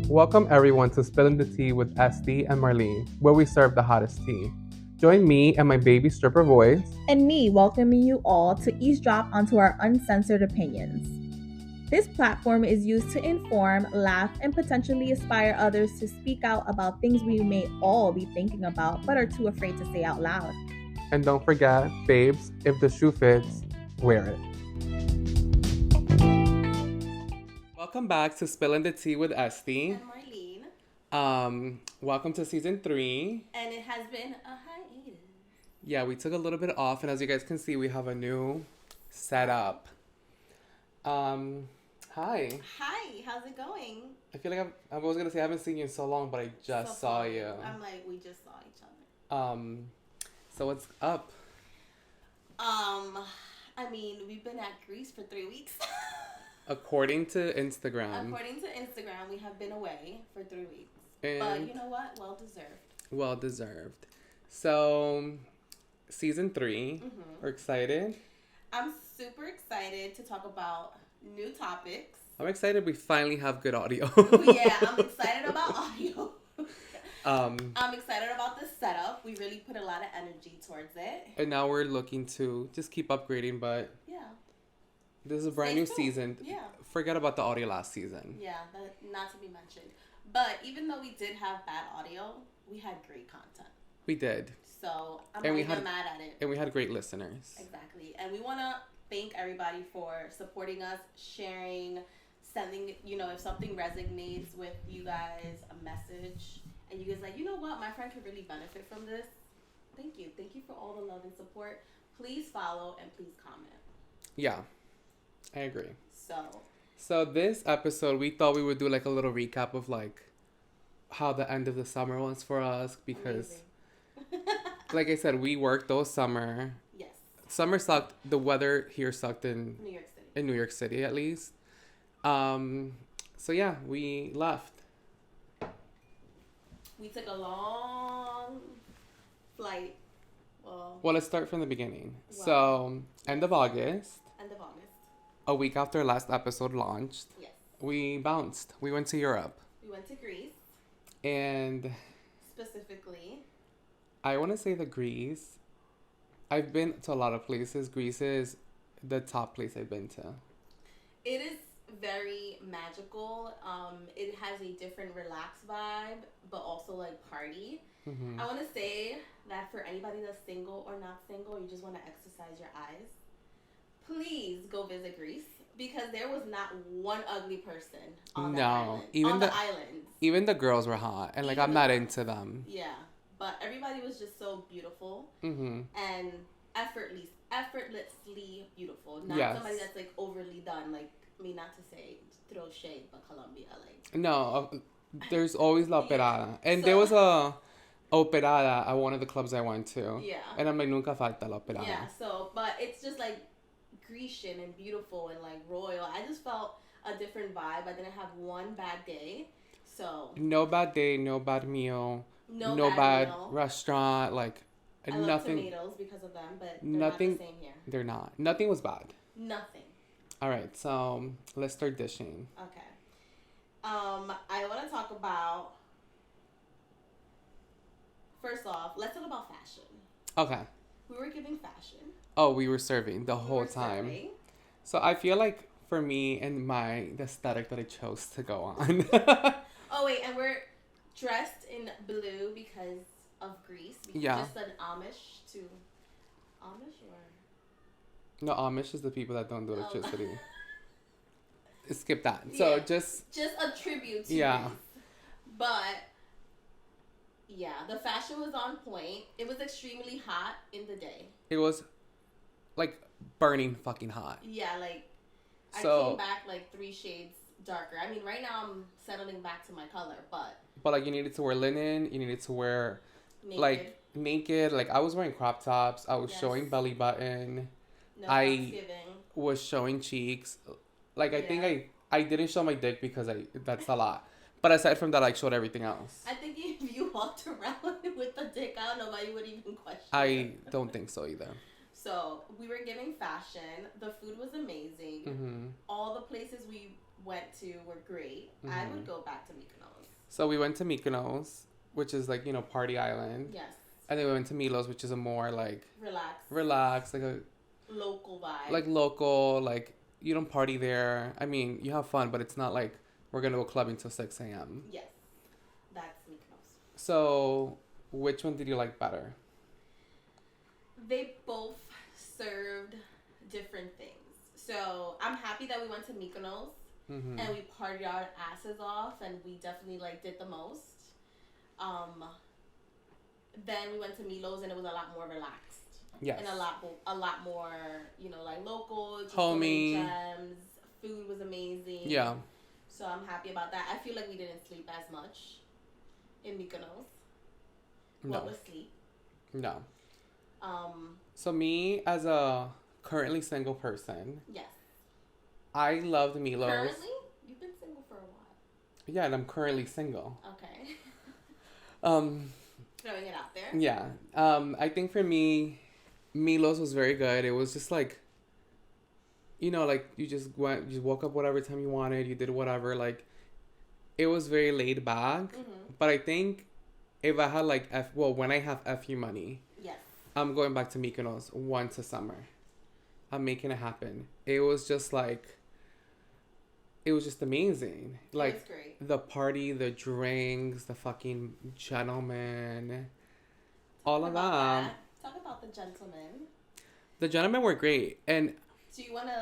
Welcome everyone to Spilling the Tea with Estee and Marlene, where we serve the hottest tea. Join me and my baby stripper voice. And me welcoming you all to eavesdrop onto our uncensored opinions. This platform is used to inform, laugh, and potentially inspire others to speak out about things we may all be thinking about but are too afraid to say out loud. And don't forget, babes, if the shoe fits, wear it. Welcome back to Spilling the Tea with Estee. And Marlene. Welcome to season 3. And it has been a hiatus. Yeah, we took a little bit off, and as you guys can see, we have a new setup. Hi. Hi, how's it going? I feel like I was gonna say I haven't seen you in so long, but I just saw you. I'm like, we just saw each other. So what's up? I mean, we've been at Greece for 3 weeks. According to Instagram. According to Instagram, we have been away for 3 weeks. And but you know what? Well deserved. Well deserved. So, season 3. Mm-hmm. We're excited. I'm super excited to talk about new topics. I'm excited we finally have good audio. Yeah, I'm excited about audio. I'm excited about the setup. We really put a lot of energy towards it. And now we're looking to just keep upgrading, but yeah, this is a brand new season. Yeah. Forget about the audio last season. Yeah, that not to be mentioned. But even though we did have bad audio, we had great content. We did. So I'm not even mad at it. And we had great listeners. Exactly. And we want to thank everybody for supporting us, sharing, sending, if something resonates with you guys, a message. And you guys like, you know what? My friend could really benefit from this. Thank you. Thank you for all the love and support. Please follow and please comment. Yeah, I agree. So this episode, we thought we would do like a little recap of like how the end of the summer was for us because, like I said, we worked all summer. Yes. Summer sucked. The weather here sucked in New York City. In New York City, at least. So yeah, we left. We took a long flight. Well, let's start from the beginning. So, end of August. A week after last episode launched. Yes. We bounced. We went to Europe. We went to Greece. And specifically, I want to say Greece. I've been to a lot of places. Greece is the top place I've been to. It is very magical. It has a different relaxed vibe, but also like party. Mm-hmm. I want to say that for anybody that's single or not single, you just want to exercise your eyes. Please go visit Greece because there was not one ugly person on the island. The islands. Even the girls were hot, and like I'm not into them. Yeah, but everybody was just so beautiful and effortlessly beautiful. Not somebody that's like overly done. Like not to say throw shade, but Colombia No, there's always la operada, and there was a operada at one of the clubs I went to. Yeah, and I'm like nunca falta la operada. Yeah, but it's just like Grecian and beautiful and like royal. I just felt a different vibe. I didn't have one bad day. So no bad day, no bad meal, no bad restaurant. Like I nothing. Love tomatoes because of them, but they're nothing. Not the same here. They're not. Nothing was bad. Nothing. All right, so let's start dishing. Okay. I want to talk about. First off, let's talk about fashion. Okay. We were giving fashion. Oh, we were serving the whole time. Serving. So I feel like for me and the aesthetic that I chose to go on. Oh wait, and we're dressed in blue because of Greece. Yeah. Just an homage to Amish or. No, Amish is the people that don't do electricity. Skip that. So just a tribute to yeah. Greece. But yeah, the fashion was on point. It was extremely hot in the day. It was like burning fucking hot. Yeah, like I came back like 3 shades darker. I mean, right now I'm settling back to my color, but like you needed to wear linen. You needed to wear naked. Like I was wearing crop tops. I was showing belly button. No I was showing cheeks. Like I think I didn't show my dick because that's a lot. But aside from that, I showed everything else. I think if you walked around with the dick out, nobody would even question. I don't think so either. So we were giving fashion. The food was amazing. Mm-hmm. All the places we went to were great. I would go back to Mykonos. So we went to Mykonos, which is like, you know, party island. Yes. And then we went to Milos, which is a more like relax, like a local vibe. Like local, like you don't party there. I mean, you have fun, but it's not like we're gonna go clubbing till 6 a.m. Yes, that's Mykonos. So, which one did you like better? They both served different things. So I'm happy that we went to Mykonos and we partied our asses off, and we definitely like did the most. Then we went to Milos and it was a lot more relaxed. Yes. And a lot more, you know, like local, just homey gems. Food was amazing. Yeah. So I'm happy about that. I feel like we didn't sleep as much in Mykonos. No. What was sleep? No. So me as a currently single person. Yes. I loved Milos. Currently? You've been single for a while. Yeah, and I'm currently single. Okay. Throwing it out there. Yeah. I think for me, Milos was very good. It was just like, you know, like you just woke up whatever time you wanted. You did whatever. Like, it was very laid back. But I think if I had like when I have FU money, yes, I'm going back to Mykonos once a summer. I'm making it happen. It was just amazing. Like, it was great. The party, the drinks, the fucking gentlemen, all of that. Talk about the gentlemen. The gentlemen were great. And do you wanna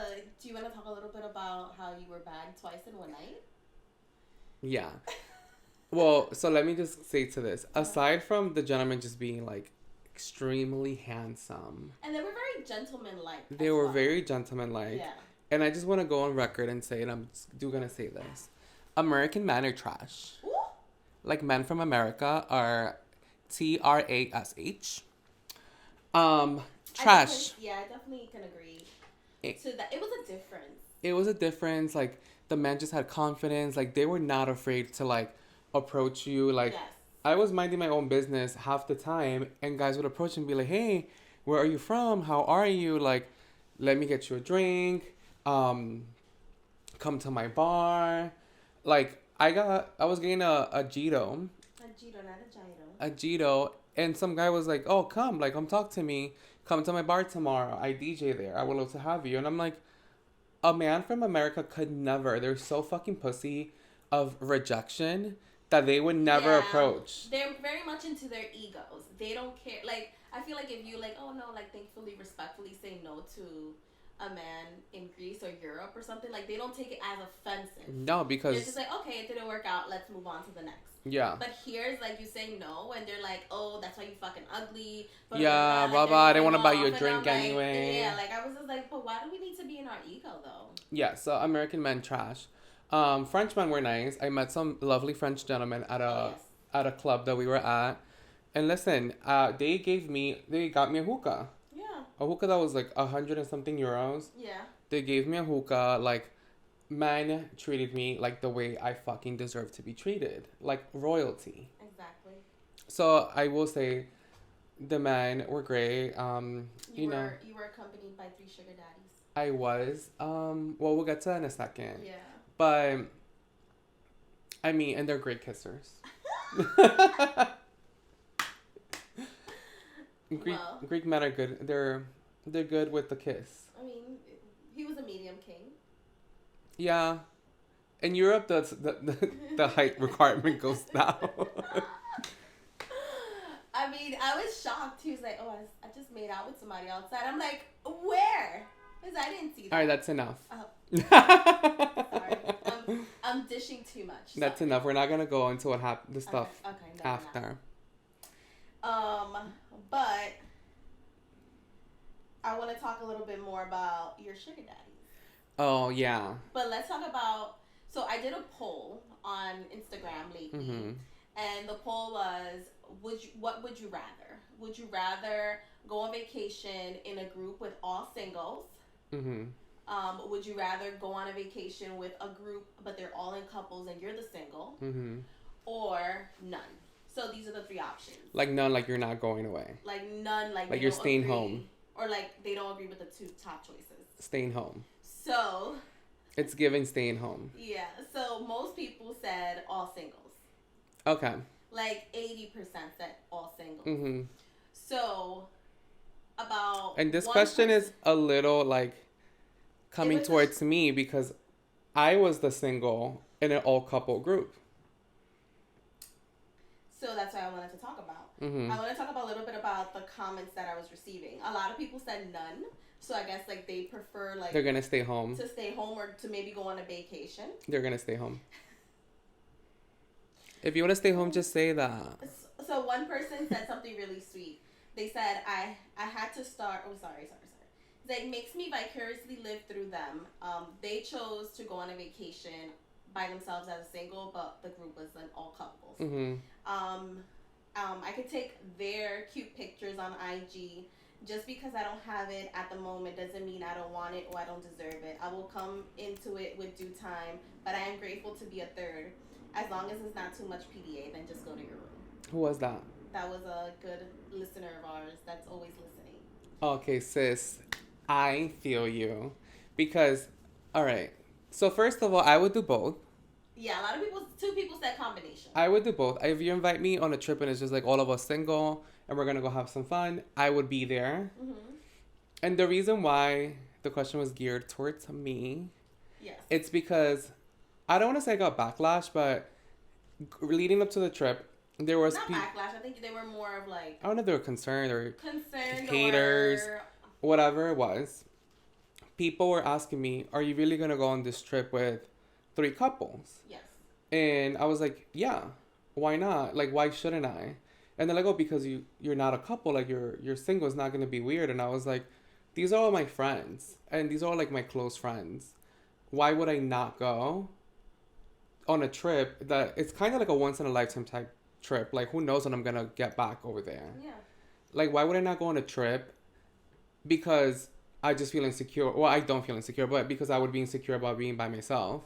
talk a little bit about how you were bagged twice in one night? Yeah. Well, so let me just say to this. Aside from the gentlemen just being like extremely handsome. And they were very gentleman-like. They were very gentleman-like. Yeah. And I just want to go on record and say, and I'm going to say this. American men are trash. Ooh. Like, men from America are trash. Trash. I definitely can agree. So that it was a difference. It was a difference. Like, the men just had confidence. Like, they were not afraid to, like, approach you. Like, yes. I was minding my own business half the time, and guys would approach and be like, hey, where are you from? How are you? Like, let me get you a drink. Come to my bar. Like, I was getting a Jito. A Jito, not a Gyro. A Jito. And some guy was like, oh, come talk to me. Come to my bar tomorrow. I DJ there. I would love to have you. And I'm like, a man from America could never. They're so fucking pussy of rejection that they would never approach. They're very much into their egos. They don't care. Like, I feel like if you like, oh no, like thankfully, respectfully say no to a man in Greece or Europe or something, like they don't take it as offensive. No, because they're just like, okay, it didn't work out, let's move on to the next. Yeah. But here's like you say no and they're like, oh, that's why you fucking ugly. But yeah, blah blah. I didn't want to buy you a drink anyway. Yeah, like I was just like, but why do we need to be in our ego though? Yeah, so American men trash. French men were nice. I met some lovely French gentlemen at a club that we were at. And listen, they got me a hookah. Yeah. A hookah that was like 100 and something euros. Yeah. They gave me a hookah. Like, men treated me like the way I fucking deserve to be treated. Like royalty. Exactly. So I will say the men were great. You know. You were accompanied by 3 sugar daddies. I was. Well, we'll get to that in a second. Yeah. But, I mean, and they're great kissers. Greek men are good. They're good with the kiss. I mean, he was a medium king. Yeah. In Europe, the height requirement goes down. I mean, I was shocked. He was like, oh, I just made out with somebody outside. I'm like, where? Because I didn't see that. All right, that's enough. Sorry. I'm dishing too much. That's enough. We're not going to go into what the stuff okay, after. But I want to talk a little bit more about your sugar daddies. Oh, yeah. But let's talk about, so I did a poll on Instagram lately. Mm-hmm. And the poll was, what would you rather? Would you rather go on vacation in a group with all singles? Mm-hmm. Would you rather go on a vacation with a group, but they're all in couples and you're the single? Mm-hmm. Or none? So these are the 3 options. Like none, like you're not going away. Like none, like you're staying home. Or like they don't agree with the 2 top choices. Staying home. So, It's giving staying home. Yeah. So most people said all singles. Okay. Like 80% said all singles. Mm-hmm. So about And this question is a little like coming towards me because I was the single in an all couple group. So that's what I wanted to talk about. Mm-hmm. I want to talk about a little bit about the comments that I was receiving. A lot of people said none. So I guess like they prefer like they're gonna stay home. To stay home or to maybe go on a vacation. They're gonna stay home. If you want to stay home, just say that. So one person said something really sweet. They said I had to start. Oh, sorry. It's like makes me vicariously live through them. They chose to go on a vacation by themselves as a single, but the group was an all couples. Mm-hmm. I could take their cute pictures on IG. Just because I don't have it at the moment doesn't mean I don't want it or I don't deserve it. I will come into it with due time, but I am grateful to be a third. As long as it's not too much PDA, then just go to your room. Who was that? That was a good listener of ours that's always listening. Okay, sis. I feel you. Because, all right. So, first of all, I would do both. Yeah, a lot of people, 2 people said combination. I would do both. If you invite me on a trip and it's just like all of us single and we're going to go have some fun, I would be there. Mm-hmm. And the reason why the question was geared towards me, yes, it's because I don't want to say I got backlash, but leading up to the trip, there was... Not backlash. I think they were more of like... I don't know if they were concerned or haters, or whatever it was. People were asking me, are you really going to go on this trip with 3 couples? Yes. And I was like, yeah, why not? Like, why shouldn't I? And they're like, oh, because you're not a couple, like you're single, it's not going to be weird. And I was like, these are all my friends. And these are all like my close friends. Why would I not go on a trip that it's kind of like a once in a lifetime type trip? Like, who knows when I'm going to get back over there? Yeah. Like, why would I not go on a trip? Because I just feel insecure. Well, I don't feel insecure, but because I would be insecure about being by myself.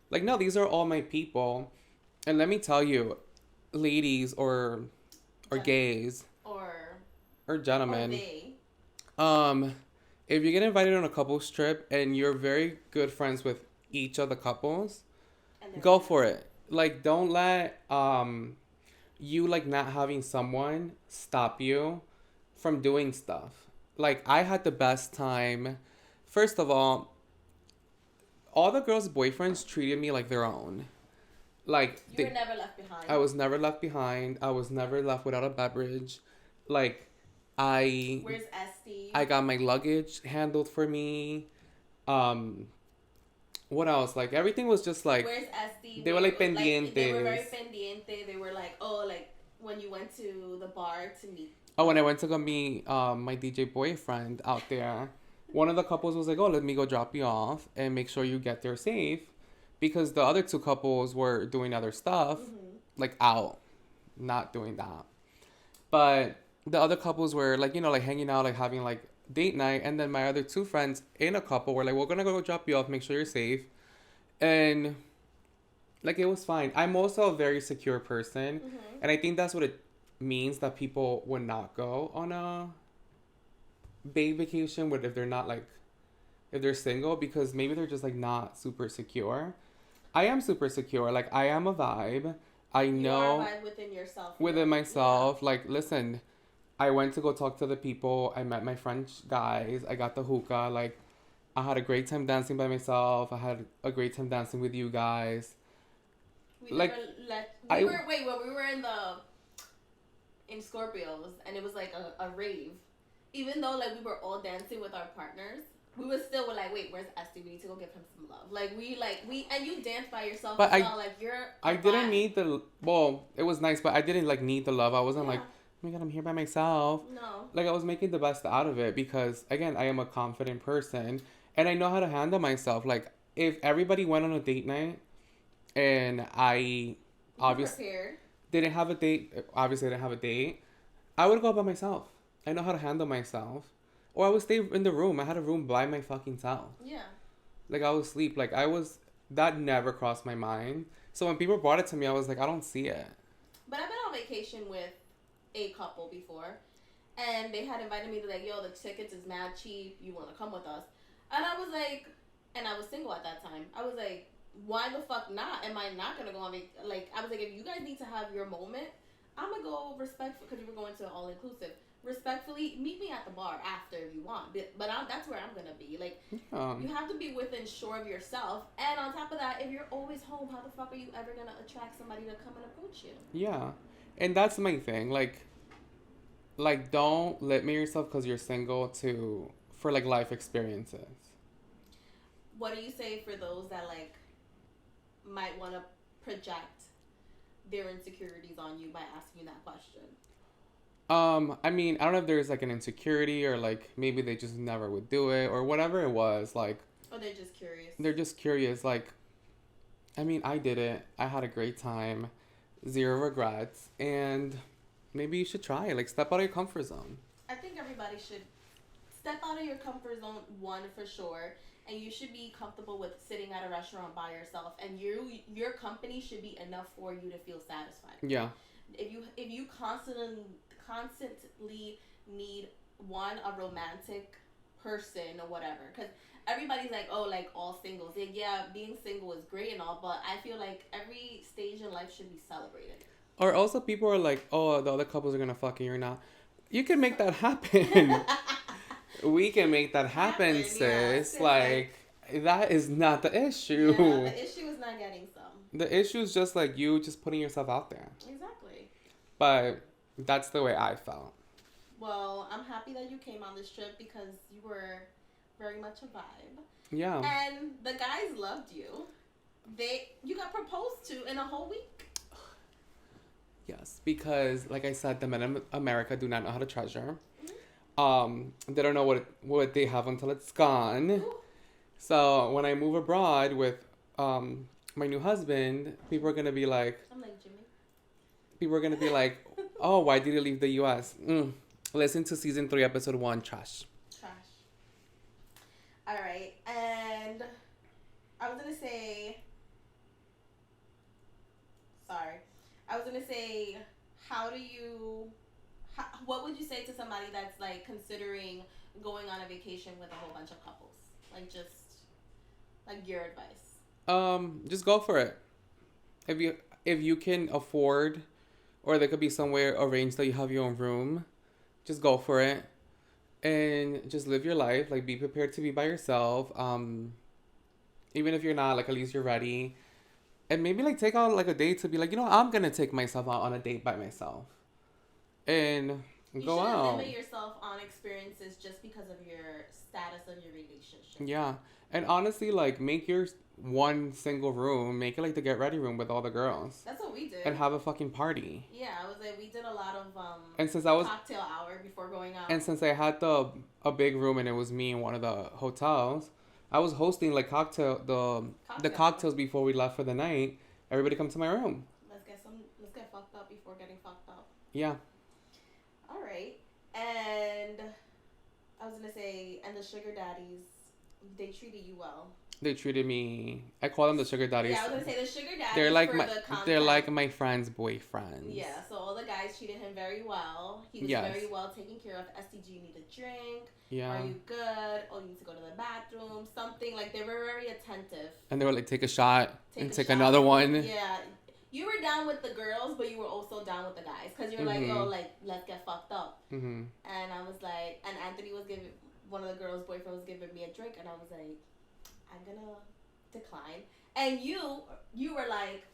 Like, no, these are all my people. And let me tell you, ladies or gays or gentlemen, if you get invited on a couples trip and you're very good friends with each of the couples, go for it. Like, don't let you like not having someone stop you from doing stuff. Like, I had the best time. First of all the girls' boyfriends treated me like their own. Like, you were never left behind. I was never left behind. I was never left without a beverage. Like, Where's Estee? I got my luggage handled for me. What else? Like, everything was just like... Where's Estee? They were like pendientes. Like, they were very pendiente. They were like, oh, like when you went to the bar to meet. Oh, when I went to go meet my DJ boyfriend out there, one of the couples was like, oh, let me go drop you off and make sure you get there safe. Because the other 2 couples were doing other stuff, like out, not doing that. But the other couples were like, you know, like hanging out, like having like date night. And then my other 2 friends in a couple were like, we're going to go drop you off, make sure you're safe. And like, it was fine. I'm also a very secure person. And I think that's what it means that people would not go on a babe vacation if they're not like, if they're single, because maybe they're just like not super secure. I am super secure. Like, I am a vibe. I know. You are a vibe within yourself. Within myself. Yeah. Like, listen, I went to go talk to the people. I met my French guys. I got the hookah. Like, I had a great time dancing by myself. I had a great time dancing with you guys. We were in Scorpios, and it was like a rave. Even though like we were all dancing with our partners, we were still like, wait, where's Estee? We need to go give him some love. Like we and you danced by yourself. But as well. Like you're. I didn't need the. Well, it was nice, but I didn't like need the love. I wasn't like, oh my god, I'm here by myself. No. Like, I was making the best out of it because, again, I am a confident person and I know how to handle myself. Like, if everybody went on a date night and I obviously didn't have a date, I would go by myself. I know how to handle myself. Or I would stay in the room. I had a room by my fucking self. Yeah. Like, I would sleep. Like, that never crossed my mind. So when people brought it to me, I was like, I don't see it. But I've been on vacation with a couple before. And they had invited me to like, yo, the tickets is mad cheap. You want to come with us? And I was like, and I was single at that time. I was like, why the fuck not? Am I not gonna go on like, I was like, if you guys need to have your moment, I'm gonna go respectful, because we were going to all inclusive. Respectfully, meet me at the bar after if you want, but that's where I'm gonna be. Like, you have to be within sure of yourself, and on top of that, if you're always home, how the fuck are you ever gonna attract somebody to come and approach you? Yeah, and that's my thing. Like don't limit yourself because you're single for like life experiences. What do you say for those that like might want to project their insecurities on you by asking you that question? I mean, I don't know if there's like an insecurity or like maybe they just never would do it or whatever it was. Like, or they're just curious. They're just curious. Like, I mean, I did it. I had a great time, 0 regrets, and maybe you should try it. Like, step out of your comfort zone. I think everybody should step out of your comfort zone, one for sure, and you should be comfortable with sitting at a restaurant by yourself, and your company should be enough for you to feel satisfied. Yeah. If you constantly need a romantic person or whatever, because everybody's like, oh, like all singles. Yeah, being single is great and all, but I feel like every stage in life should be celebrated. Or also people are like, oh, the other couples are gonna fuck and you're not. You can make that happen. We can make that happen, sis. Yeah. Like, that is not the issue. Yeah, the issue is not getting some. The issue is just like you just putting yourself out there. Exactly. But that's the way I felt. Well, I'm happy that you came on this trip because you were very much a vibe. Yeah. And the guys loved you. You got proposed to in a whole week. Yes, because like I said, the men of America do not know how to treasure. They don't know what they have until it's gone. Ooh. So when I move abroad with my new husband, people are gonna be like, I'm like Jimmy. People are gonna be like, oh, why did you leave the U.S.? Listen to season 3, episode 1. Trash. All right, and I was gonna say, what would you say to somebody that's like considering going on a vacation with a whole bunch of couples? Like, just like your advice. Just go for it. If you can afford, or there could be somewhere arranged that you have your own room, just go for it. And just live your life. Like, be prepared to be by yourself. Even if you're not, like, at least you're ready. And maybe, like, take out, like, a date to be like, I'm going to take myself out on a date by myself. And go out. You shouldn't limit yourself on experiences just because of your status of your relationship. Yeah. And honestly, like, make your one single room, make it, like, the get ready room with all the girls. That's what we did. And have a fucking party. Yeah, we did a lot of and since cocktail hour before going out. And since I had a big room and it was me in one of the hotels, I was hosting, like, the cocktails before we left for the night. Everybody come to my room. Let's get fucked up before getting fucked up. Yeah. All right. And I was going to say, and the sugar daddies, they treated you well. They treated me. I call them the sugar daddies. Yeah, I was gonna say the sugar daddies. They're like my friend's boyfriends. Yeah, so all the guys treated him very well. He was very well taken care of. STG, you need a drink. Yeah. Are you good? Oh, you need to go to the bathroom. Something like they were very attentive. And they were like, take a shot and take another one. Yeah. You were down with the girls, but you were also down with the guys because you were like, oh, like let's get fucked up. Mm-hmm. And I was like, and Anthony was giving one of the girls' boyfriend was giving me a drink, and I was like, I'm gonna decline. And you were like,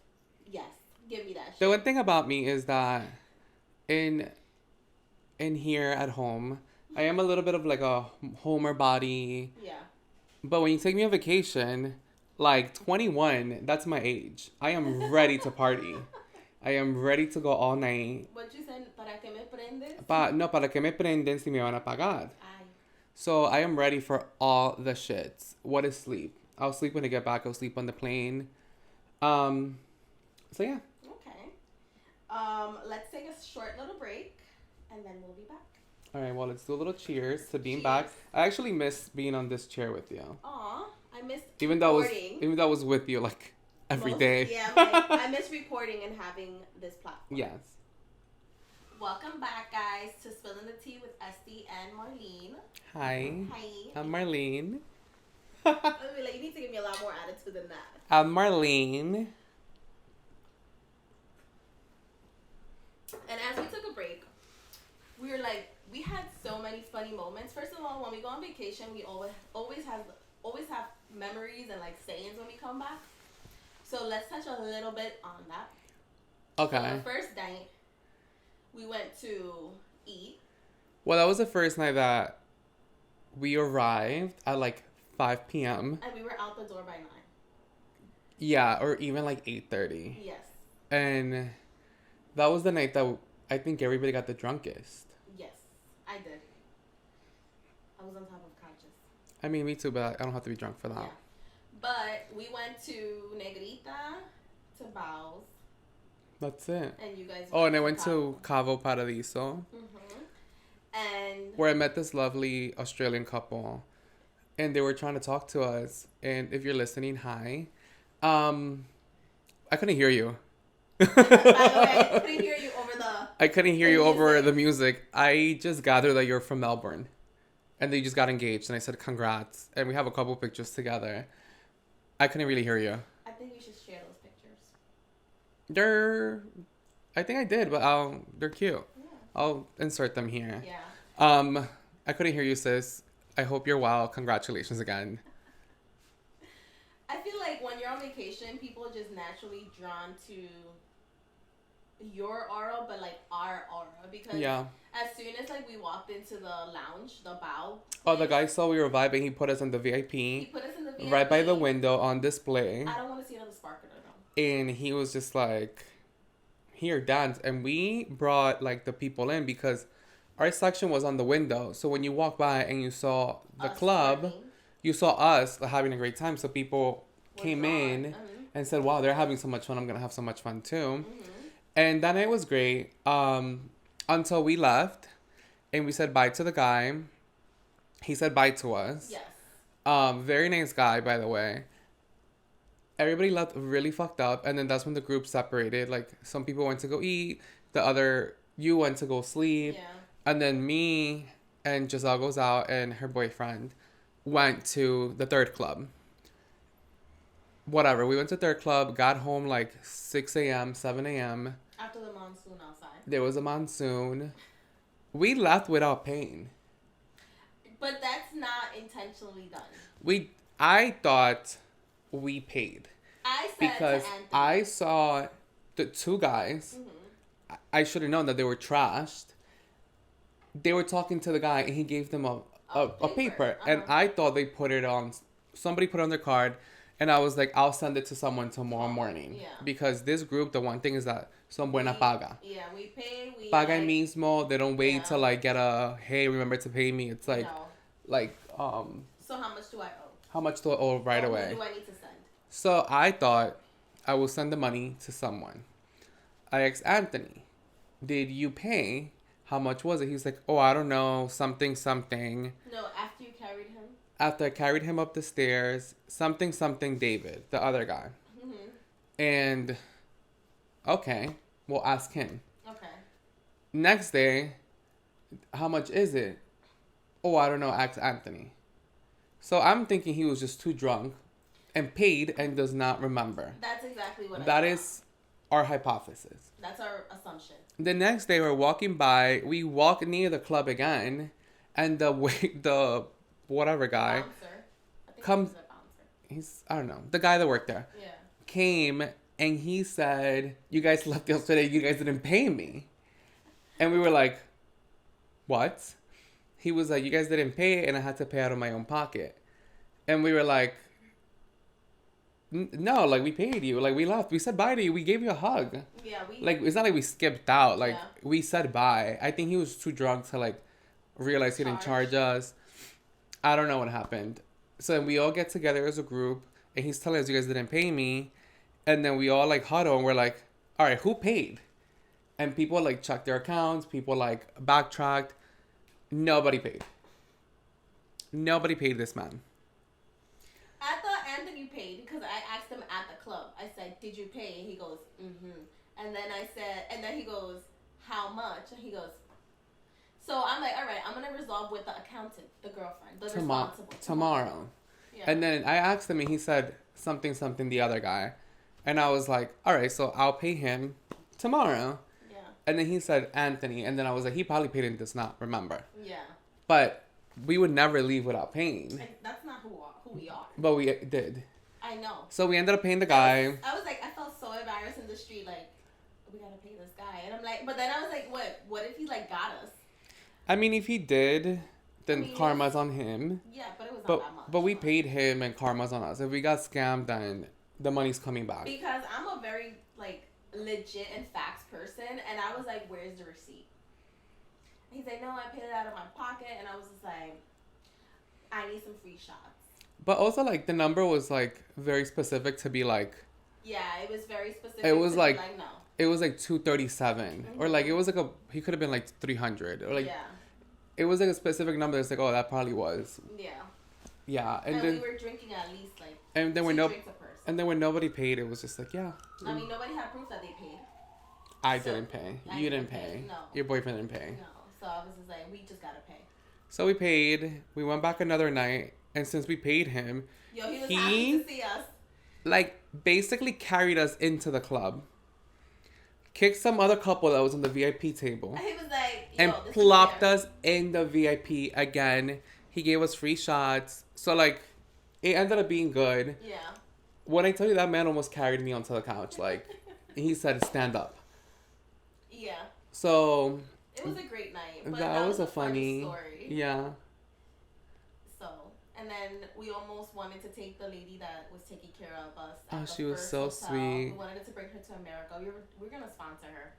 yes, give me that shit. The one thing about me is that in here at home, I am a little bit of like a homer body. Yeah. But when you take me on vacation, like 21, that's my age. I am ready to party. I am ready to go all night. What you said, para que me prendes? Para que me prenden si me van a pagar. So I am ready for all the shits. What is sleep? I'll sleep when I get back. I'll sleep on the plane. So yeah. Okay. Let's take a short little break, and then we'll be back. All right. Well, let's do a little cheers to being back. I actually miss being on this chair with you. Aw, I missed even recording. Even though I was with you like every day. Yeah, I miss recording and having this platform. Yes. Welcome back, guys, to Spilling the Tea with Estee and Marlene. Hi. Hi. I'm Marlene. I'll be like, you need to give me a lot more attitude than that. Marlene. And as we took a break, we were like, we had so many funny moments. First of all, when we go on vacation, we always have memories and like sayings when we come back. So let's touch a little bit on that. Okay. So the first night, we went to eat. Well, that was the first night that we arrived at like 5 p.m. And we were out the door by 9. Yeah, or even like 8:30. Yes. And that was the night that I think everybody got the drunkest. Yes, I did. I was on top of couches. I mean, me too, but I don't have to be drunk for that. Yeah. But we went to Negrita, to Bao's. That's it. And you guys and I went to Cabo Paradiso. And where I met this lovely Australian couple. And they were trying to talk to us. And if you're listening, hi. I couldn't hear you. By the way, I couldn't hear you over the... I couldn't hear you over the music. I just gathered that you're from Melbourne. And they just got engaged. And I said, congrats. And we have a couple pictures together. I couldn't really hear you. I think you should share those pictures. I think I did, but they're cute. Yeah. I'll insert them here. Yeah. I couldn't hear you, sis. I hope you're well. Congratulations again. I feel like when you're on vacation, people are just naturally drawn to your aura, but like our aura, because as soon as like we walked into the lounge, the bow. Oh, the guy saw we were vibing. He put us in the VIP. He put us in the VIP. Right by the window on display. I don't want to see another sparkler though. And he was just like, here, dance. And we brought like the people in because our section was on the window. So when you walk by and you saw the club, you saw us having a great time. So people came in and said, wow, they're having so much fun. I'm going to have so much fun too. And that night was great until we left and we said bye to the guy. He said bye to us. Yes. Very nice guy, by the way. Everybody left really fucked up. And then that's when the group separated. Like, some people went to go eat. You went to go sleep. Yeah. And then me and Giselle goes out and her boyfriend went to the third club. Whatever. We went to third club, got home like 6 a.m., 7 a.m. After the monsoon outside. There was a monsoon. We left without paying. But that's not intentionally done. I thought we paid. I said because to Anthony. I saw the two guys. I should have known that they were trashed. They were talking to the guy and he gave them a paper. And I thought they put it on. Somebody put it on their card. And I was like, I'll send it to someone tomorrow morning. Yeah. Because this group, the one thing is that son buena paga. Yeah, we pay. Paga mismo. They don't wait to like get hey, remember to pay me. It's like, So how much do I owe? How much do I owe right away? Who do I need to send? So I thought I will send the money to someone. I asked Anthony, did you pay? How much was it? He's like, oh, I don't know, something. No, after you carried him? After I carried him up the stairs, something, David, the other guy. And, okay, we'll ask him. Okay. Next day, how much is it? Oh, I don't know, ask Anthony. So I'm thinking he was just too drunk and paid and does not remember. That's exactly what I thought. That is our hypothesis. That's our assumption. The next day, we're walking by. We walk near the club again, and the whatever guy comes. I don't know, the guy that worked there. Yeah. Came and he said, "You guys left yesterday. You guys didn't pay me," and we were like, "What?" He was like, "You guys didn't pay, and I had to pay out of my own pocket," and we were like. No, like, we paid you. Like, we left. We said bye to you. We gave you a hug. Yeah, Like, it's not like we skipped out. Like, we said bye. I think he was too drunk to, like, realize he didn't charge us. I don't know what happened. So we all get together as a group, and he's telling us, you guys didn't pay me. And then we all, like, huddle, and we're like, all right, who paid? And people, like, checked their accounts. People, like, backtracked. Nobody paid. Nobody paid this man. I thought Anthony paid because I asked him at the club. I said, did you pay? And he goes, And then I said, and then he goes, how much? And he goes, so I'm like, all right, I'm going to resolve with the accountant, the girlfriend, the responsible. Tomorrow. Yeah. And then I asked him, and he said something, the other guy. And I was like, all right, so I'll pay him tomorrow. Yeah. And then he said Anthony. And then I was like, he probably paid and does not remember. Yeah. But we would never leave without paying. And that's not who we are. But we did. I know. So we ended up paying the guy. I was like, I felt so embarrassed in the street, like, we gotta pay this guy. And I'm like, but then I was like, what if he, like, got us? I mean, if he did, then karma's on him. Yeah, but it was not that much. But we paid him and karma's on us. If we got scammed, then the money's coming back. Because I'm a very, like, legit and facts person. And I was like, where's the receipt? And he's like, no, I paid it out of my pocket. And I was just like, I need some free shots. But also, like, the number was, like, very specific to be, like... Yeah, it was very specific. It was, like, no. It was, like, 237. Or, like, it was, like, he could have been, like, 300. Or, like... Yeah. It was, like, a specific number. It's like, oh, that probably was. Yeah. Yeah. And then... we were drinking at least, like, and then 2 when drinks a person. And then when nobody paid, it was just like, yeah. I mean, nobody had proof that they paid. I didn't pay. You didn't pay. No. Your boyfriend didn't pay. No. So I was just like, we just gotta pay. So we paid. We went back another night. And since we paid him... Yo, he was happy to see us. Like, basically carried us into the club. Kicked some other couple that was on the VIP table. He was like, and plopped us in the VIP again. He gave us free shots. So, like, it ended up being good. Yeah. When I tell you that man almost carried me onto the couch, like, he said, stand up. Yeah. So... It was a great night. But that was a funny story. Yeah. So, and then we almost wanted to take the lady that was taking care of us. Oh, she was so hotel. sweet. We wanted to bring her to America. We're gonna sponsor her.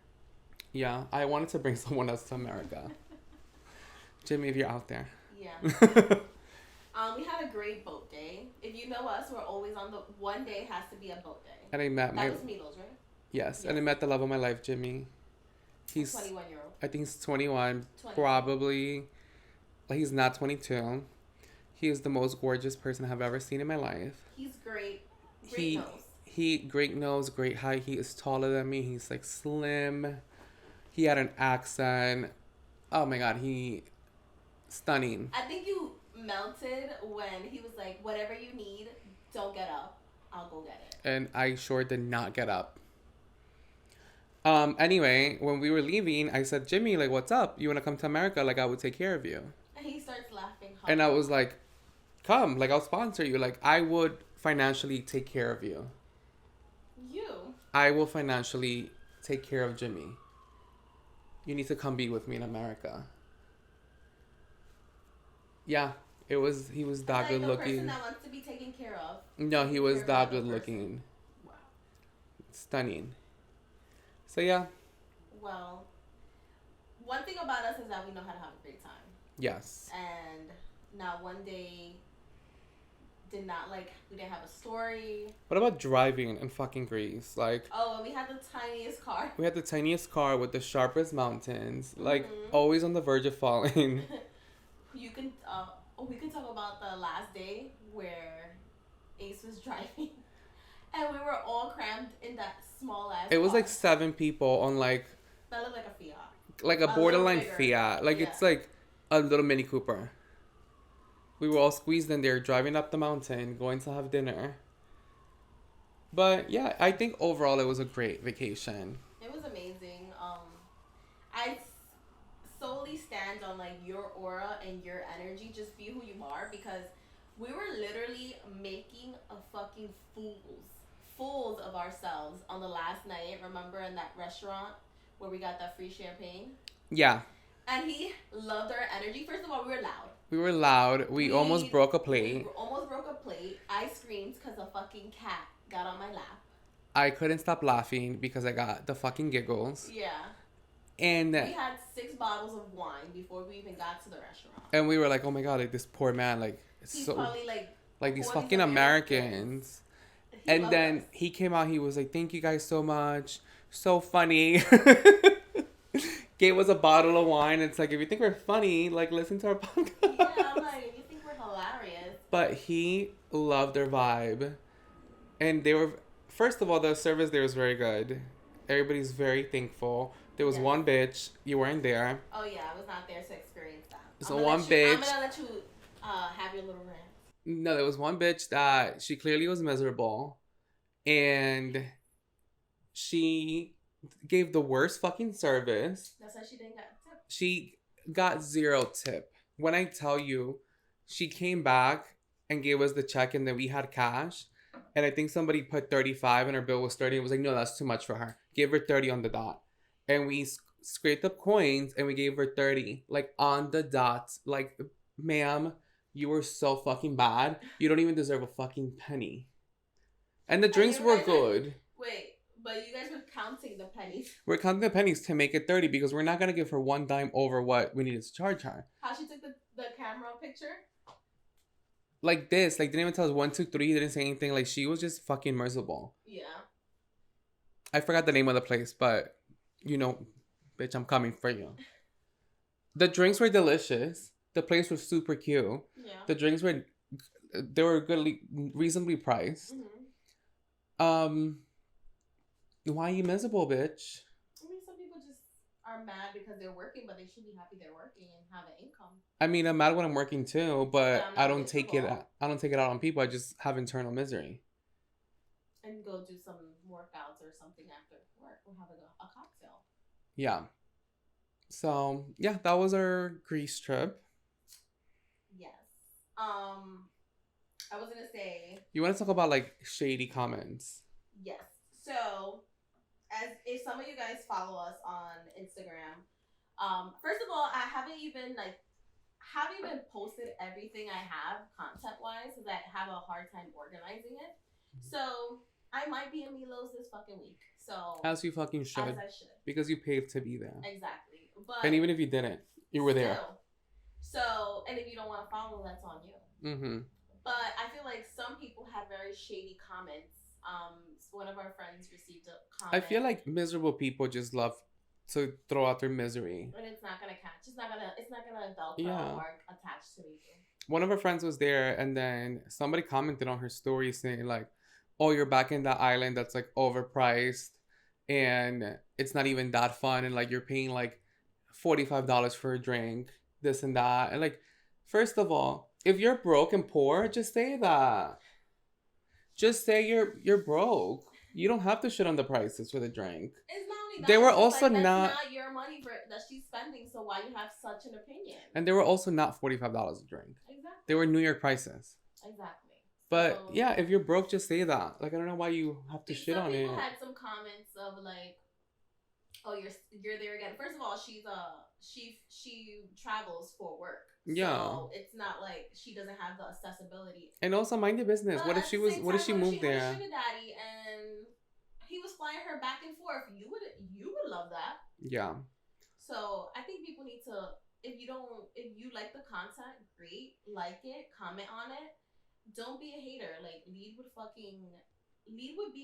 Yeah, I wanted to bring someone else to America. Jimmy, if you're out there. Yeah. We had a great boat day. If you know us, we're always on the... One day has to be a boat day. And I met That was Milo's, right? Yes, and I met the love of my life, Jimmy. He's 21-year-old. I think he's 21, 20. probably. Like, he's not 22. He is the most gorgeous person I've ever seen in my life. He's great. Great nose. Great nose, great height. He is taller than me. He's, like, slim. He had an accent. Oh, my God. Stunning. I think you melted when he was like, whatever you need, don't get up. I'll go get it. And I sure did not get up. Anyway, when we were leaving, I said, Jimmy, like, what's up? You want to come to America? Like, I would take care of you. And he starts laughing hard. And I was like, come, like, I'll sponsor you. Like, I would financially take care of you. I will financially take care of Jimmy. You need to come be with me in America. Yeah, he was that good looking. Person that wants to be taken care of. No, he was that good looking. Wow. Stunning. So, yeah. Well, one thing about us is that we know how to have a great time. Yes. And now one day we didn't have a story. What about driving in fucking Greece? Like... Oh, and we had the tiniest car. We had the tiniest car with the sharpest mountains. Like, always on the verge of falling. We can talk about the last day where Ace was driving. And we were all crammed in that small ass It was car. like 7 people on like... That looked like a Fiat. Like a borderline Fiat. Like, it's like a little Mini Cooper. We were all squeezed in there, driving up the mountain, going to have dinner. But yeah, I think overall it was a great vacation. It was amazing. I solely stand on like your aura and your energy. Just be who you are, because we were literally making a fucking fools of ourselves on the last night. Remember, in that restaurant where we got that free champagne? Yeah. And he loved our energy. First of all, we were loud. We were loud. We almost broke a plate. We almost broke a plate. I screamed because a fucking cat got on my lap. I couldn't stop laughing because I got the fucking giggles. Yeah. And we had 6 bottles of wine before we even got to the restaurant. And we were like, oh my God, like this poor man, like, he's probably like these fucking Americans. And then he came out, he was like, thank you guys so much. So funny. Gave us a bottle of wine. It's like, if you think we're funny, like, listen to our podcast. Yeah, I'm like, if you think we're hilarious. But he loved their vibe. And they were, first of all, the service there was very good. Everybody's very thankful. There was one bitch. You weren't there. Oh, yeah, I was not there to experience that. So one bitch. I'm going to let you have your little rant. No, there was one bitch that she clearly was miserable, and she gave the worst fucking service. That's why she didn't get a tip. She got zero tip. When I tell you, she came back and gave us the check, and then we had cash. And I think somebody put 35 and her bill was 30. It was like, no, that's too much for her. Give her 30 on the dot. And we scraped up coins and we gave her 30, like on the dot. Like, ma'am, you were so fucking bad. You don't even deserve a fucking penny. And the drinks were good. Wait, but you guys were counting the pennies. We're counting the pennies to make it 30 because we're not going to give her one dime over what we needed to charge her. How she took the camera picture? Like this. Like, didn't even tell us 1, 2, 3. Didn't say anything. Like, she was just fucking merciful. Yeah. I forgot the name of the place, but, you know, bitch, I'm coming for you. The drinks were delicious. The place was super cute. Yeah. The drinks they were goodly, reasonably priced. Mm-hmm. Why are you miserable, bitch? I mean, some people just are mad because they're working, but they should be happy they're working and have an income. I mean, I'm mad when I'm working too, but I don't miserable. take it. I don't take it out on people. I just have internal misery. And go do some workouts or something after work or have a cocktail. Yeah. So yeah, that was our Greece trip. Yes. I was gonna say. You want to talk about like shady comments? Yes. So, as if some of you guys follow us on Instagram, first of all, I haven't even posted everything I have content wise because I have a hard time organizing it. So I might be in Milo's this fucking week. So As you fucking should. As I should. Because you paid to be there. Exactly. But and even if you didn't, you were there. So, and if you don't want to follow, that's on you. Mm-hmm. But I feel like some people had very shady comments. One of our friends received a comment. I feel like miserable people just love to throw out their misery. And it's not gonna catch. It's not gonna Velcro or attach to anything. One of our friends was there, and then somebody commented on her story saying like, "Oh, you're back in that island that's like overpriced, and it's not even that fun, and like you're paying like $45 for a drink, this and that." And like, first of all, if you're broke and poor, just say that. Just say you're broke. You don't have to shit on the prices for the drink. It's not only that. They were also like, not your money that she's spending, so why you have such an opinion? And they were also not $45 a drink. Exactly. They were New York prices. Exactly. But yeah, if you're broke, just say that. Like, I don't know why you have to shit on it. Some people had some comments of like, "Oh, you're there again." First of all, she travels for work. Yeah. So it's not like she doesn't have the accessibility. And also, mind your business. But what if she was? What if she moved there? Had a sugar daddy and he was flying her back and forth. You would love that. Yeah. So I think people need to. If you like the content, great. Like it, comment on it. Don't be a hater. Like lead with being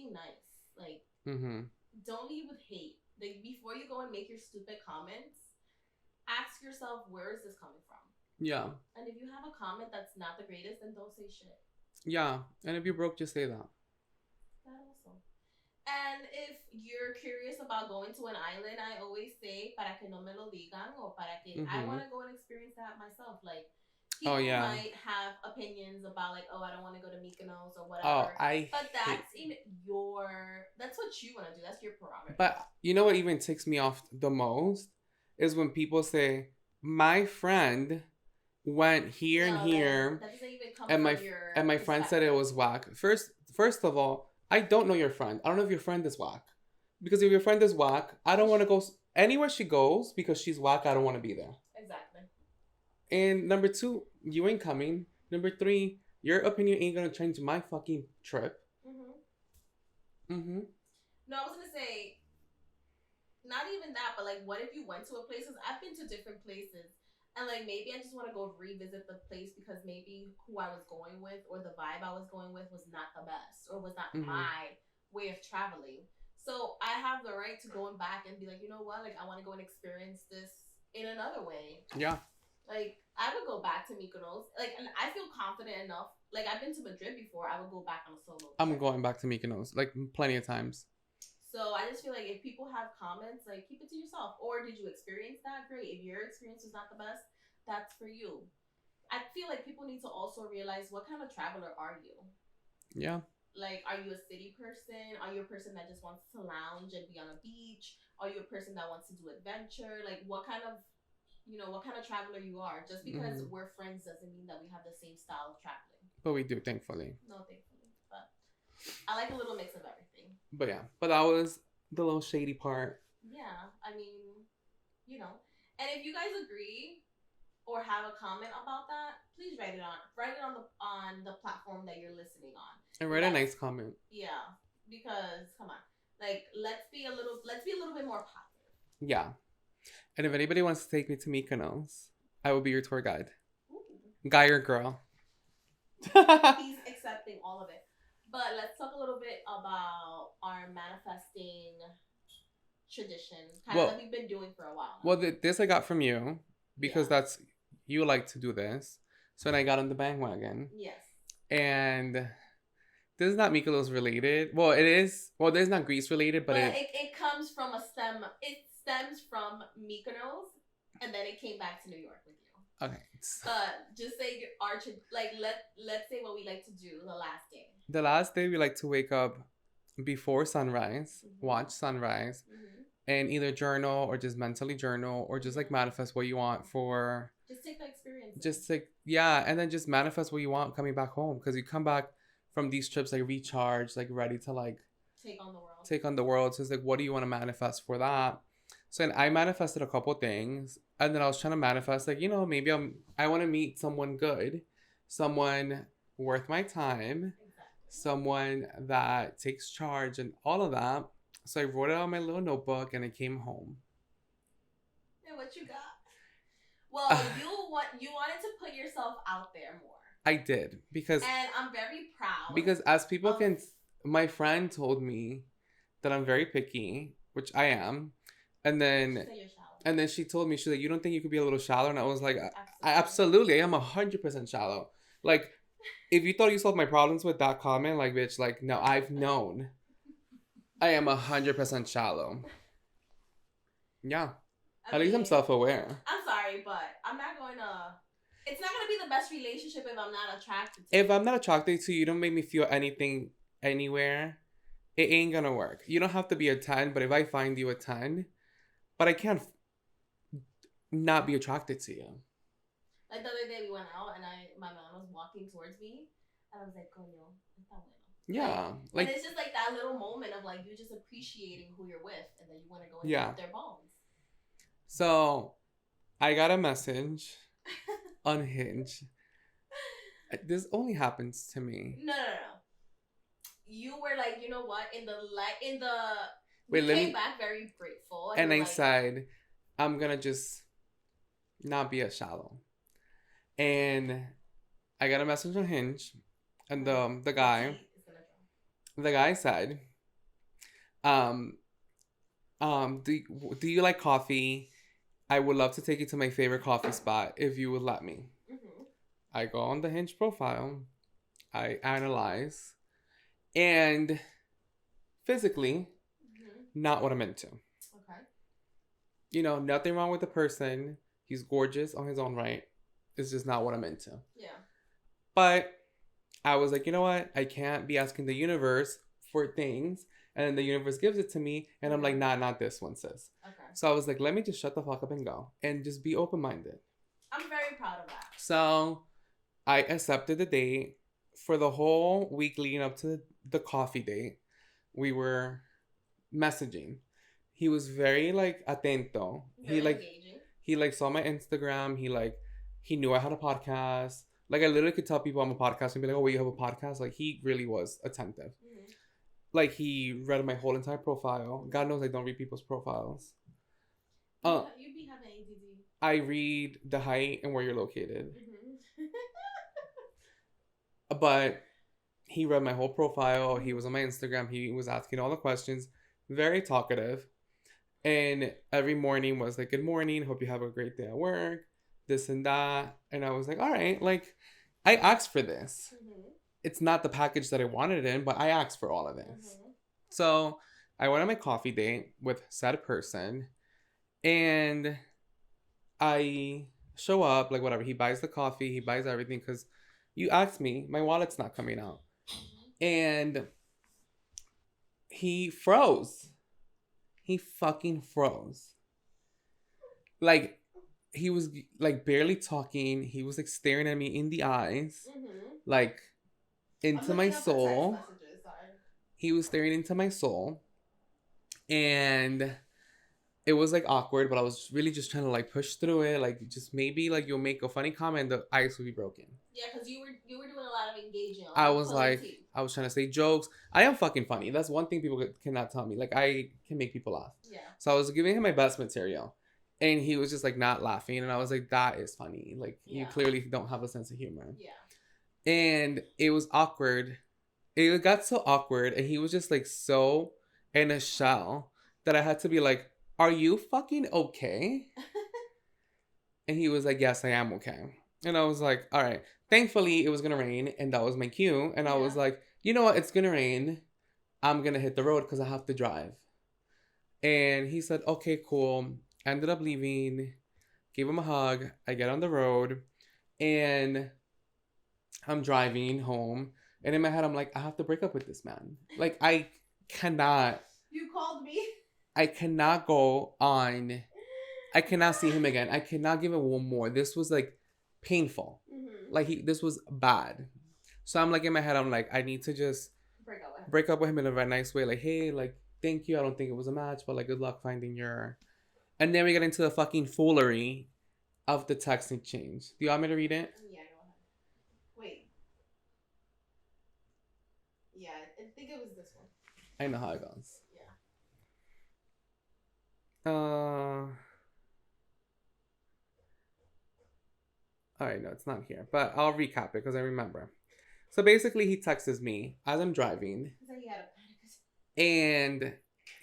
nice. Like don't lead with hate. Like before you go and make your stupid comments, ask yourself, where is this coming from? Yeah. And if you have a comment that's not the greatest, then don't say shit. Yeah. And if you're broke, just say that. That also. And if you're curious about going to an island, I always say, para que no me lo digan, or para que I want to go and experience that myself. Like, people might have opinions about, like, oh, I don't want to go to Mykonos or whatever. But that's what you want to do. That's your prerogative. But you know what even ticks me off the most is when people say, my friend went here and here, that doesn't even come and my friend said it was whack. First of all, I don't know your friend. I don't know if your friend is whack. Because if your friend is whack, I don't want to go anywhere she goes because she's whack. I don't want to be there. Exactly. And number 2, you ain't coming. Number 3, your opinion ain't gonna change my fucking trip. No, I was gonna say, not even that, but like, what if you went to a place? Because I've been to different places. And, like, maybe I just want to go revisit the place because maybe who I was going with or the vibe I was going with was not the best or was not my way of traveling. So I have the right to going back and be like, you know what? Like, I want to go and experience this in another way. Yeah. Like, I would go back to Mykonos. Like, and I feel confident enough. Like, I've been to Madrid before. I would go back on a solo trip. I'm going back to Mykonos, like, plenty of times. So I just feel like if people have comments, like, keep it to yourself. Or did you experience that? Great. If your experience was not the best, that's for you. I feel like people need to also realize, what kind of traveler are you? Yeah. Like, are you a city person? Are you a person that just wants to lounge and be on a beach? Are you a person that wants to do adventure? Like, what kind of, what kind of traveler you are? Just because Mm-hmm. we're friends doesn't mean that we have the same style of traveling. But we do, thankfully. No, thankfully. But I like a little mix of everything. But yeah, but that was the little shady part. Yeah, I mean, And if you guys agree or have a comment about that, please write it on the platform that you're listening on. And write a nice comment. Yeah, because come on, like let's be a little bit more positive. Yeah, and if anybody wants to take me to Mykonos, I will be your tour guide. Ooh. Guy or girl. He's accepting all of it. But let's talk a little bit about our manifesting tradition, kind of like we've been doing for a while now. Well, this I got from you because you like to do this. So then I got on the bandwagon. Yes. And this is not Mykonos related. Well, it is. Well, this is not Greece related, but it comes from It stems from Mykonos, and then it came back to New York with you. Okay. But just say let's say what we like to do the last day. The last day we like to wake up before sunrise, watch sunrise, and either journal or just mentally journal or just like manifest what you want for. Just take the experience. Just like, yeah, and then just manifest what you want coming back home, because you come back from these trips like recharged, like ready to like take on the world. Take on the world. So it's like, what do you want to manifest for that? So then I manifested a couple things, and then I was trying to manifest like, maybe I want to meet someone good, someone worth my time, someone that takes charge and all of that. So I wrote it on my little notebook and I came home. And what you got? Well, you wanted to put yourself out there more. I did, because... And I'm very proud. Because as people can... My friend told me that I'm very picky, which I am. And then she told me, she's like, you don't think you could be a little shallow? And I was like, absolutely. I am 100% shallow. Like, if you thought you solved my problems with that comment, like, bitch, like, no, I've known. I am 100% shallow. Yeah. At least I'm self-aware. I'm sorry, but I'm not going to... It's not going to be the best relationship if I'm not attracted to you. If I'm not attracted to you, you don't make me feel anything anywhere, it ain't going to work. You don't have to be a 10, but if I find you a 10, but I can't not be attracted to you. Like the other day we went out and my mom was walking towards me and I was like, coño, está bueno. Yeah. Like, and it's just like that little moment of like you just appreciating who you're with and then you want to go and hit their bones. So I got a message on Hinge. This only happens to me. No. You were like, you know what? We came back very grateful. And I said, I'm gonna just not be as shallow. And I got a message on Hinge, and the guy said, do you like coffee? I would love to take you to my favorite coffee spot if you would let me. Mm-hmm. I go on the Hinge profile, I analyze, and physically, not what I'm into. Okay. Nothing wrong with the person. He's gorgeous on his own right. It's just not what I'm into. Yeah. But I was like, you know what? I can't be asking the universe for things. And then the universe gives it to me. And I'm like, nah, not this one, sis. Okay. So I was like, let me just shut the fuck up and go. And just be open-minded. I'm very proud of that. So I accepted the date. For the whole week leading up to the coffee date, we were messaging. He was very like atento. Engaging. He saw my Instagram. He knew I had a podcast. Like I literally could tell people I'm a podcast and be like, oh wait, you have a podcast? Like he really was attentive. Mm-hmm. Like he read my whole entire profile. God knows I don't read people's profiles. You be having ADD. I read the height and where you're located. Mm-hmm. But he read my whole profile. He was on my Instagram. He was asking all the questions. Very talkative. And every morning was like, good morning. Hope you have a great day at work. This and that. And I was like, all right. Like, I asked for this. Mm-hmm. It's not the package that I wanted in, but I asked for all of this. Mm-hmm. So I went on my coffee date with said person. And I show up, like whatever. He buys the coffee, he buys everything because you asked me, my wallet's not coming out. And he froze. He fucking froze. Like, he was like barely talking. He was like staring at me in the eyes, like into my soul. He was staring into my soul. And it was like awkward, but I was really just trying to like push through it. Like, just maybe like you'll make a funny comment, the ice will be broken. Yeah, because you were doing a lot of engaging. I was like, I was trying to say jokes. I am fucking funny. That's one thing people cannot tell me. Like, I can make people laugh. Yeah. So I was giving him my best material, and he was just like not laughing, and I was like, that is funny. Like, you clearly don't have a sense of humor. Yeah. And it was awkward. It got so awkward, and he was just like so in a shell that I had to be like, are you fucking okay? And he was like, yes, I am okay. And I was like, all right. Thankfully, it was going to rain, and that was my cue. And I was like, you know what? It's going to rain. I'm going to hit the road because I have to drive. And he said, okay, cool. Ended up leaving. Gave him a hug. I get on the road. And I'm driving home. And in my head, I'm like, I have to break up with this man. Like, I cannot. You called me? I cannot go on. I cannot see him again. I cannot give him one more. This was like painful. Like, this was bad. So I'm like in my head, I'm like, I need to just break up with him in a very nice way. Like, hey, like, thank you. I don't think it was a match, but like, good luck finding your. And then we get into the fucking foolery of the texting change. Do you want me to read it? Yeah, go ahead. Wait. Yeah, I think it was this one. I know how it goes. Yeah. All right, no, it's not here, but I'll recap it because I remember. So basically, he texts me as I'm driving. He said he had a panic attack. And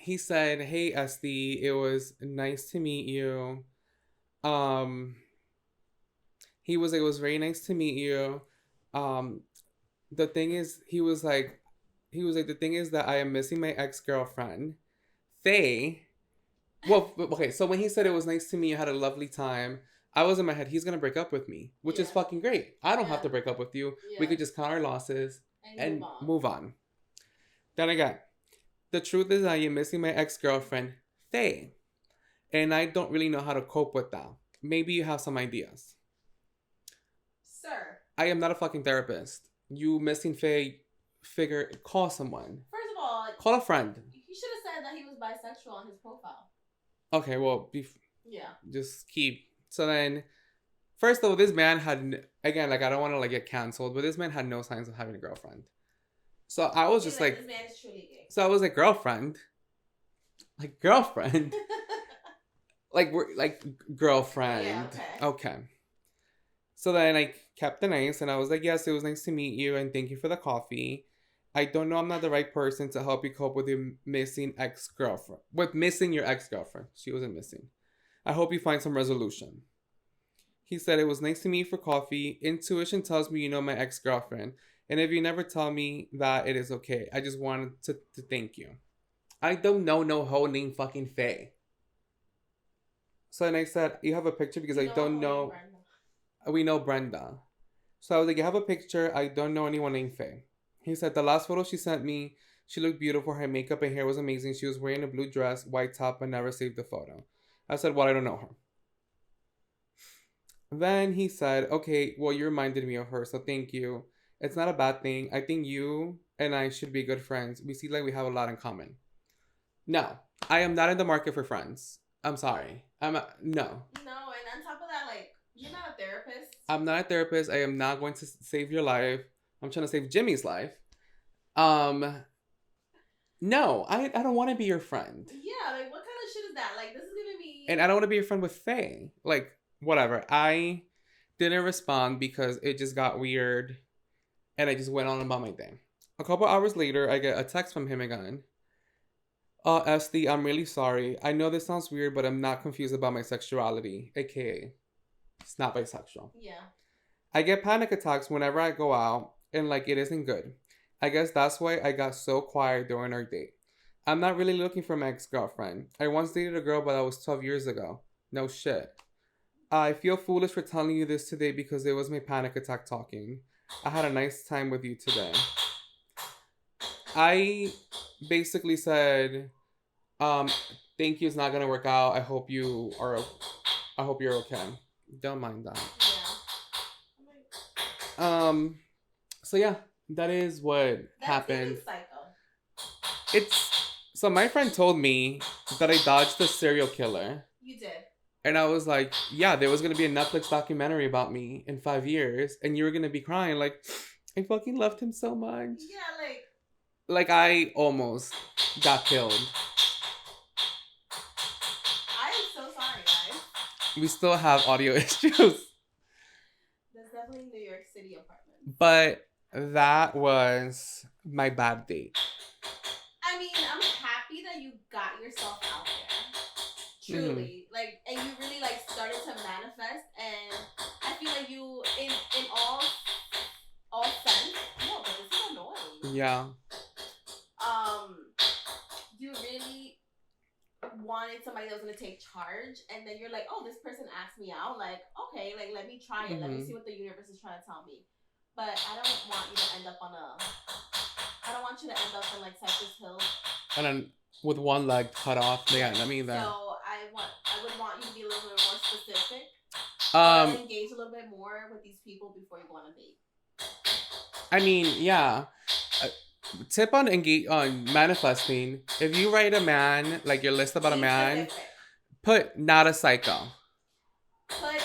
he said, "Hey, Estee, it was nice to meet you. He was like, it was very nice to meet you. The thing is, he was like, the thing is that I am missing my ex-girlfriend, Faye." Well, okay, so when he said it was nice to meet you, had a lovely time, I was in my head, he's going to break up with me, which is fucking great. I don't have to break up with you. We could just count our losses and move on. Then again, the truth is I am missing my ex-girlfriend, Faye. And I don't really know how to cope with that. Maybe you have some ideas. Sir. I am not a fucking therapist. You missing Faye, call someone. First of all, call a friend. He should have said that he was bisexual on his profile. Okay, well, yeah. Just keep. So then, first of all, this man had, again, like, I don't want to, like, get canceled, but this man had no signs of having a girlfriend. So I was just like, this man is truly gay. So I was like, girlfriend? Like, girlfriend? Like, we're, like, girlfriend. Yeah, okay. So then I kept the nice, and I was like, yes, it was nice to meet you, and thank you for the coffee. I don't know I'm not the right person to help you cope with your missing ex-girlfriend. With missing your ex-girlfriend. She wasn't missing. I hope you find some resolution. He said, it was nice to meet you for coffee. Intuition tells me you know my ex-girlfriend. And if you never tell me that, it is okay. I just wanted to thank you. I don't know no hoe named fucking Faye. So then I said, you have a picture because I don't know. We know Brenda. So I was like, you have a picture. I don't know anyone named Faye. He said, the last photo she sent me, she looked beautiful. Her makeup and hair was amazing. She was wearing a blue dress, white top, but never saved the photo. I said, well, I don't know her. Then he said, okay, well, you reminded me of her, so thank you. It's not a bad thing. I think you and I should be good friends. We see like we have a lot in common. No, I am not in the market for friends. I'm sorry. No. No, and on top of that, like, you're not a therapist. I'm not a therapist. I am not going to save your life. I'm trying to save Jimmy's life. No, I don't want to be your friend. Yeah, like, what kind of shit is that? Like, this is giving me... And I don't want to be a friend with Faye. Like, whatever. I didn't respond because it just got weird. And I just went on about my day. A couple hours later, I get a text from him again. Estee, I'm really sorry. I know this sounds weird, but I'm not confused about my sexuality. AKA, it's not bisexual. Yeah. I get panic attacks whenever I go out. And, like, it isn't good. I guess that's why I got so quiet during our date. I'm not really looking for my ex-girlfriend. I once dated a girl, but that was 12 years ago. No shit. I feel foolish for telling you this today because it was my panic attack talking. I had a nice time with you today. I basically said, um, thank you, it's not gonna work out. I hope you're okay. Don't mind that. Yeah. Um, so yeah, that is what That's happened. even psycho. It's so my friend told me that I dodged a serial killer. You did. And I was like, yeah, there was gonna be a Netflix documentary about me in 5 years, and you were gonna be crying like, I fucking loved him so much. Yeah, Like I almost got killed. I am so sorry, guys. We still have audio issues. That's definitely New York City apartment. But that was my bad date. I mean, I'm happy that you got yourself out there. Truly. Like, and you really like started to manifest, and I feel like you in all sense. No, but this is annoying. Yeah. You really wanted somebody that was gonna take charge, and then you're like, oh, this person asked me out, like, okay, like let me try it, let me see what the universe is trying to tell me. But I don't want you to end up I don't want you to end up in like Cypress Hill. And then with one leg cut off. Yeah, I mean that. So I would want you to be a little bit more specific. Engage a little bit more with these people before you go on a date. I mean, yeah. Tip on manifesting. If you write a man, like your list about a man, put not a psycho. Put,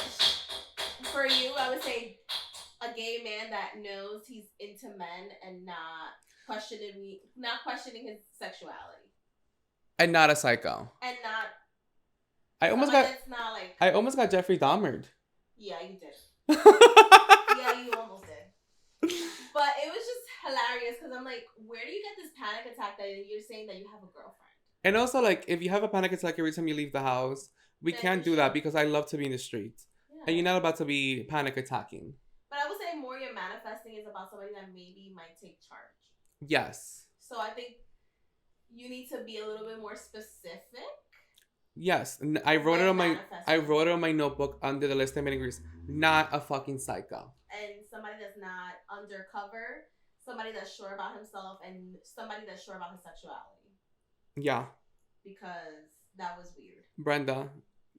for you, I would say a gay man that knows he's into men and not questioning his sexuality. And not a psycho. And not. I almost got Jeffrey Dahmered. Yeah, you did. Yeah, you almost did. But it was just hilarious because I'm like, where do you get this panic attack that you're saying that you have a girlfriend? And also, like, if you have a panic attack every time you leave the house, we can't do that because I love to be in the streets. Yeah. And you're not about to be panic attacking. But I would say more your manifesting is about somebody that maybe might take charge. Yes. So I think you need to be a little bit more specific. Yes, I wrote it on my notebook under the list of categories. Not a fucking psycho. And somebody that's not undercover, somebody that's sure about himself, and somebody that's sure about his sexuality. Yeah. Because that was weird. Brenda,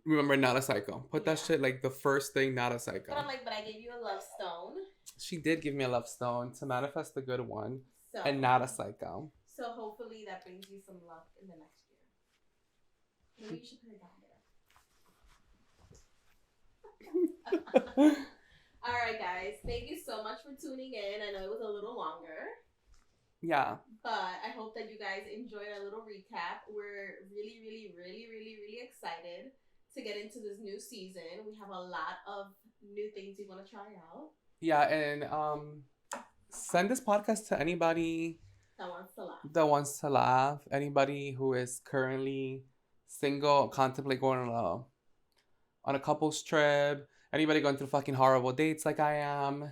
remember, not a psycho. Put that shit like the first thing, not a psycho. But I'm like, but I gave you a love stone. She did give me a love stone to manifest the good one, and not a psycho. So hopefully that brings you some luck in the next year. Maybe you should put it down there. All right, guys. Thank you so much for tuning in. I know it was a little longer. Yeah. But I hope that you guys enjoyed our little recap. We're really, really, really, really, really excited to get into this new season. We have a lot of new things we want to try out. Yeah, and send this podcast to anybody that wants to laugh. Anybody who is currently single, contemplate going on a couple's trip. Anybody going through fucking horrible dates like I am.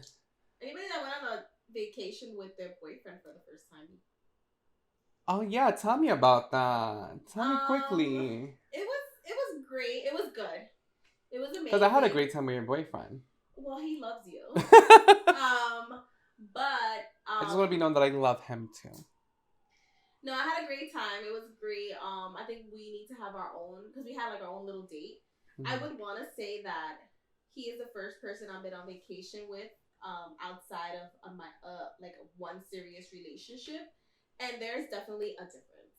Anybody that went on a vacation with their boyfriend for the first time. Oh yeah, tell me about that. Tell me quickly. It was great. It was good. It was amazing. Because I had a great time with your boyfriend. Well, he loves you. But I just want to be known that I love him too. No, I had a great time. It was great. I think we need to have our own, because we had like our own little date. Mm-hmm. I would want to say that he is the first person I've been on vacation with, outside of my like one serious relationship, and there's definitely a difference.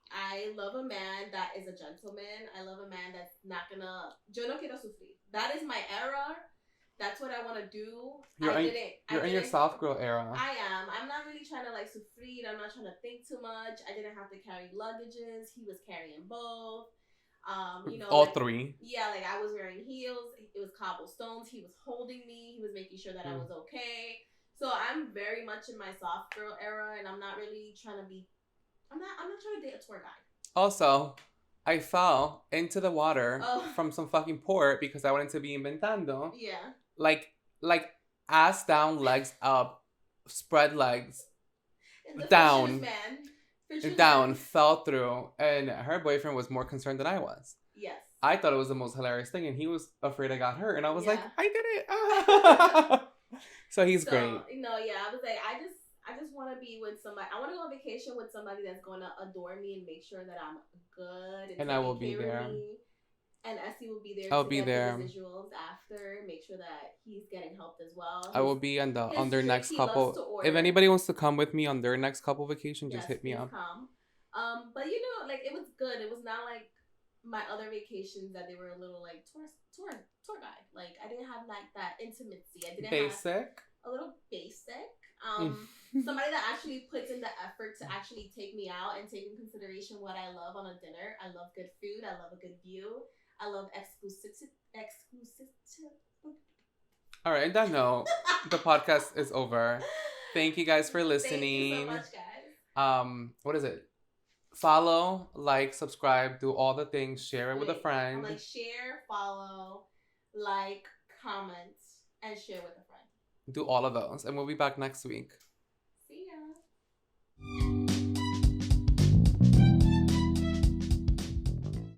I love a man that is a gentleman. I love a man that's not gonna. Yo no quiero sufrir. That is my era. That's what I want to do. You're in your soft girl era. I am. I'm not really trying to like sufrir. I'm not trying to think too much. I didn't have to carry luggages. He was carrying both. All three. Yeah, like I was wearing heels. It was cobblestones. He was holding me. He was making sure that I was okay. So I'm very much in my soft girl era, and I'm not really trying to be. I'm not trying to date a tour guide. Also, I fell into the water from some fucking port because I wanted to be inventando. Yeah. Like ass down, legs up, spread legs, down, down, fell through, and her boyfriend was more concerned than I was. Yes. I thought it was the most hilarious thing, and he was afraid I got hurt, and I was like, Yeah. I did it. Ah. So he's great. Yeah, I was like, I just want to be with somebody. I want to go on vacation with somebody that's going to adore me and make sure that I'm good and And I will be taking care there. of me. And Essie will be there I'll to be get there. the residuals after, make sure that he's getting helped as well. I will be on their next he couple. loves to order. If anybody wants to come with me on their next couple vacation, just Yes, hit me up. Come. But you know, like it was good. It was not like my other vacations that they were a little like tour guide. Like I didn't have like that intimacy. I didn't Basic. have a little basic. Somebody that actually puts in the effort to actually take me out and take in consideration what I love on a dinner. I love good food. I love a good view. I love exclusivity. All right, on that note, the podcast is over. Thank you guys for listening. Thank you so much, guys. What is it? Follow, like, subscribe, do all the things, share it with a friend. Like share, follow, like, comment, and share with a friend. Do all of those, and we'll be back next week.